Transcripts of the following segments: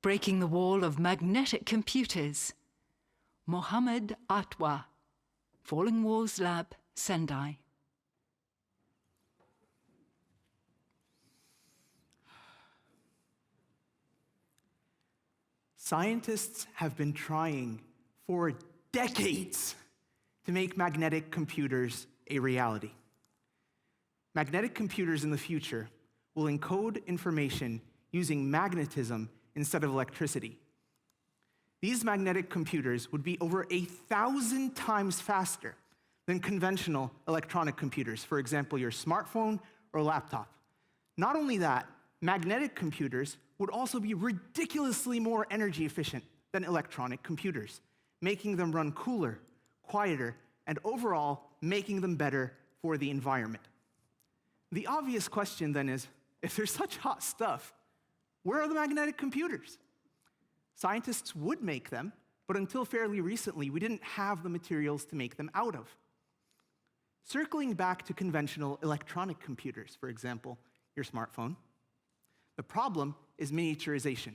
Breaking the wall of magnetic computers. Mohamed Atwa, Falling Walls Lab, Sendai. Scientists have been trying for decades to make magnetic computers a reality. Magnetic computers in the future will encode information using magnetism instead of electricity. These magnetic computers would be over 1,000 times faster than conventional electronic computers, for example, your smartphone or laptop. Not only that, magnetic computers would also be ridiculously more energy efficient than electronic computers, making them run cooler, quieter, and overall making them better for the environment. The obvious question then is, if they're such hot stuff, where are the magnetic computers? Scientists would make them, but until fairly recently, we didn't have the materials to make them out of. Circling back to conventional electronic computers, for example, your smartphone, the problem is miniaturization.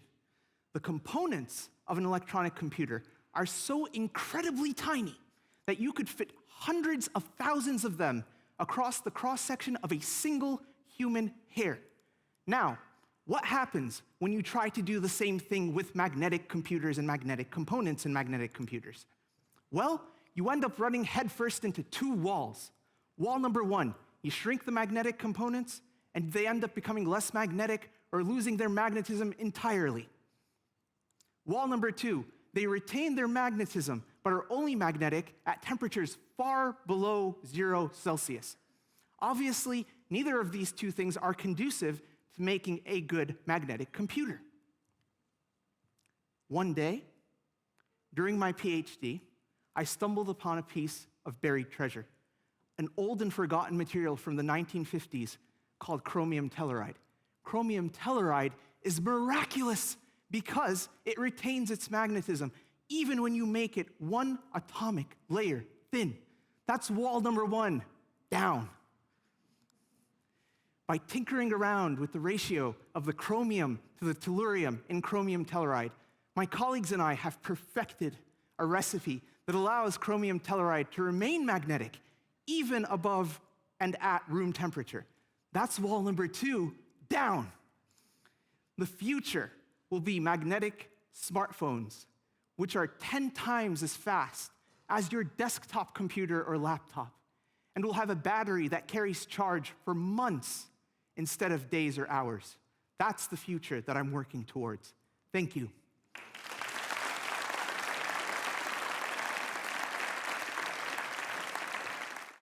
The components of an electronic computer are so incredibly tiny that you could fit hundreds of thousands of them across the cross-section of a single human hair. Now, what happens when you try to do the same thing with magnetic computers and magnetic components in magnetic computers? Well, you end up running headfirst into two walls. Wall number one, you shrink the magnetic components, and they end up becoming less magnetic or losing their magnetism entirely. Wall number two, they retain their magnetism, but are only magnetic at temperatures far below 0 Celsius. Obviously, neither of these two things are conducive to making a good magnetic computer. One day, during my PhD, I stumbled upon a piece of buried treasure, an old and forgotten material from the 1950s called chromium telluride. Chromium telluride is miraculous because it retains its magnetism, even when you make it one atomic layer thin. That's wall number one, down. By tinkering around with the ratio of the chromium to the tellurium in chromium telluride, my colleagues and I have perfected a recipe that allows chromium telluride to remain magnetic even above and at room temperature. That's wall number two, down. The future will be magnetic smartphones, which are 10 times as fast as your desktop computer or laptop, and will have a battery that carries charge for months instead of days or hours. That's the future that I'm working towards. Thank you.